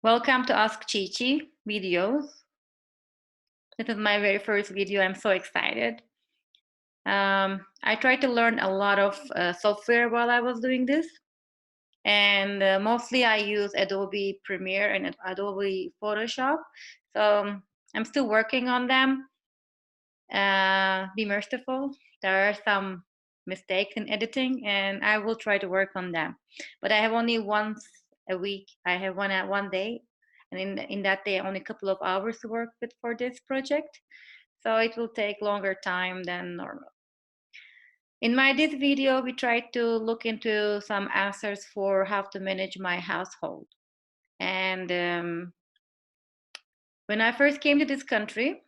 Welcome to Ask Chichi videos. This is my very first video. I'm so excited. I tried to learn a lot of software while I was doing this. And mostly I use Adobe Premiere and Adobe Photoshop. So I'm still working on them. Be merciful. There are some mistakes in editing and I will try to work on them. But I have only once a week. I have one day. And in that day, only a couple of hours to work with for this project. So it will take longer time than normal. In this video, we tried to look into some answers for how to manage my household. And when I first came to this country,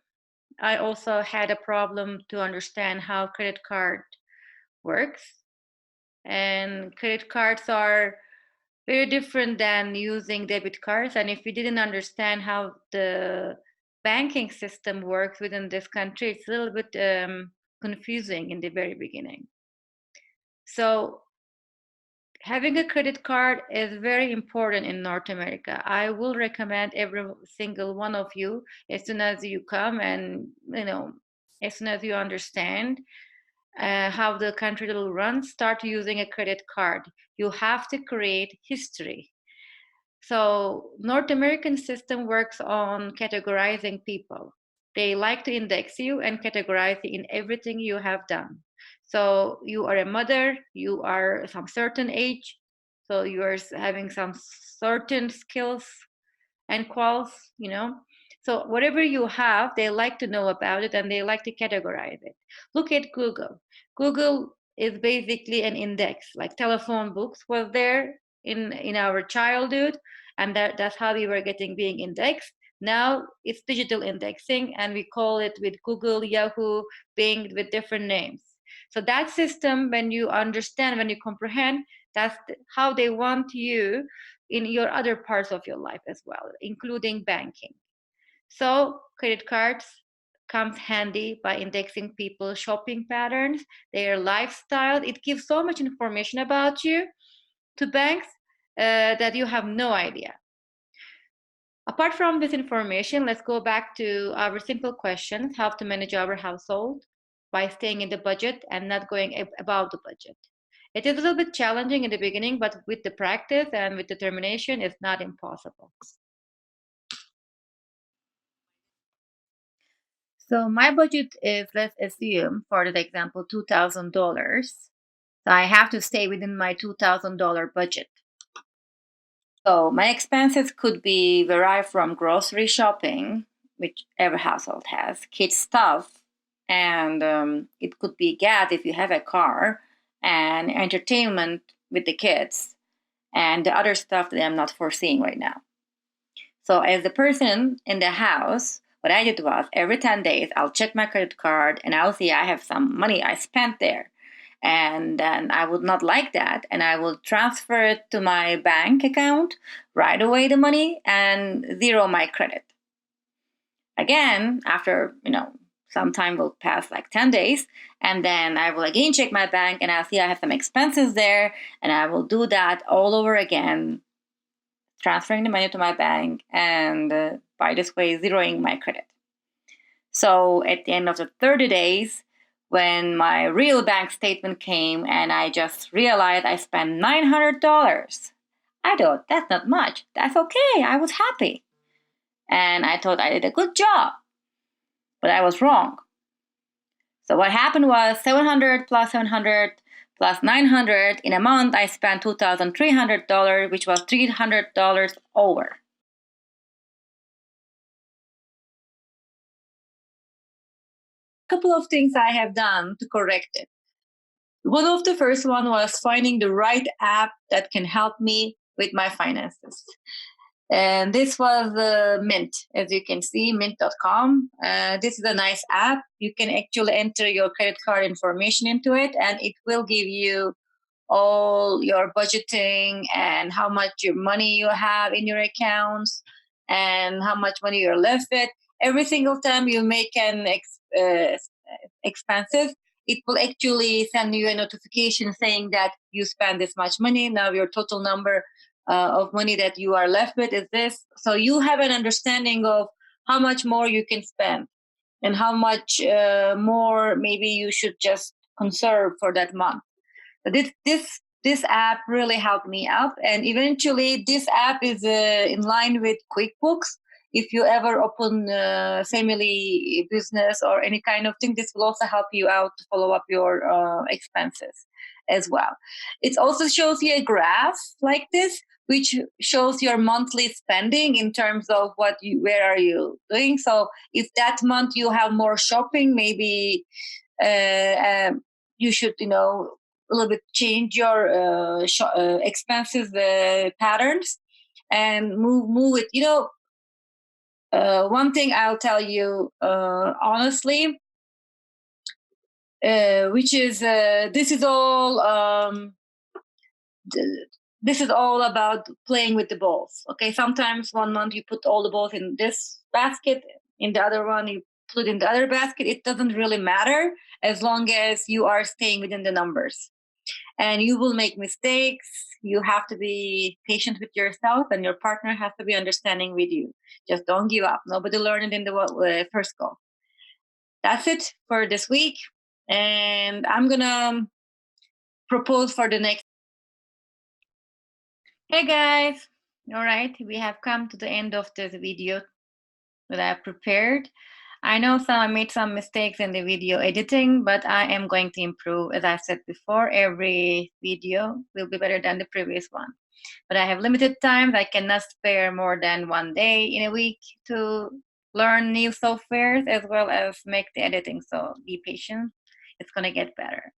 I also had a problem to understand how credit card works. And credit cards are very different than using debit cards. And if we didn't understand how the banking system works within this country, it's a little bit confusing in the very beginning. So having a credit card is very important in North America. I will recommend every single one of you, as soon as you come and, as soon as you understand how the country will run, start using a credit card. You have to create history. So North American system works on categorizing people. They like to index you and categorize you in everything you have done. So you are a mother, you are some certain age, so you are having some certain skills and quals, So whatever you have, they like to know about it and they like to categorize it. Look at Google. Google is basically an index, like telephone books was there in our childhood, and that's how we were being indexed. Now it's digital indexing, and we call it with Google, Yahoo, Bing, with different names. So that system, when you understand, when you comprehend, that's how they want you in your other parts of your life as well, including banking. So credit cards comes handy by indexing people's shopping patterns, their lifestyle. It gives so much information about you to banks that you have no idea. Apart from this information, let's go back to our simple questions: how to manage our household by staying in the budget and not going above the budget. It is a little bit challenging in the beginning, but with the practice and with determination, it's not impossible. So my budget is, let's assume for the example, $2,000. So I have to stay within my $2,000 budget. So my expenses could be vary from grocery shopping, which every household has, kids stuff, and it could be gas if you have a car, and entertainment with the kids, and the other stuff that I'm not foreseeing right now. So as the person in the house, what I did was every 10 days, I'll check my credit card and I'll see I have some money I spent there. And then I would not like that. And I will transfer it to my bank account, right away the money, and zero my credit. Again, after, some time will pass like 10 days. And then I will again check my bank and I'll see I have some expenses there. And I will do that all over again, transferring the money to my bank, and by this way, zeroing my credit. So at the end of the 30 days, when my real bank statement came and I just realized I spent $900, I thought, that's not much. That's okay. I was happy. And I thought I did a good job. But I was wrong. So what happened was 700 plus 700 plus 900. In a month, I spent $2,300, which was $300 over. A couple of things I have done to correct it. One of the first one was finding the right app that can help me with my finances. And this was Mint, as you can see, mint.com. This is a nice app. You can actually enter your credit card information into it, and it will give you all your budgeting and how much your money you have in your accounts and how much money you're left with. Every single time you make an expensive, it will actually send you a notification saying that you spend this much money. Now your total number of money that you are left with is this. So you have an understanding of how much more you can spend and how much more maybe you should just conserve for that month. So this app really helped me out, and eventually this app is in line with QuickBooks. If you ever open family business or any kind of thing, this will also help you out to follow up your expenses as well. It also shows you a graph like this, which shows your monthly spending in terms of where are you doing. So if that month you have more shopping, maybe you should, a little bit change your expenses patterns and move it. One thing I'll tell you honestly, which is this is all about playing with the balls. Okay, sometimes one month you put all the balls in this basket, in the other one you put it in the other basket. It doesn't really matter as long as you are staying within the numbers. And you will make mistakes. You have to be patient with yourself, and your partner has to be understanding with you. Just don't give up. Nobody learned it in the first go. That's it for this week. And I'm going to propose for the next. Hey guys. All right. We have come to the end of this video that I prepared. I know I made some mistakes in the video editing, but I am going to improve. As I said before, every video will be better than the previous one. But I have limited time. I cannot spare more than 1 day in a week to learn new softwares as well as make the editing. So be patient. It's going to get better.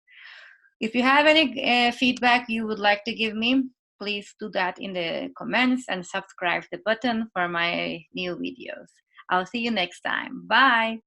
If you have any feedback you would like to give me, please do that in the comments and subscribe the button for my new videos. I'll see you next time. Bye.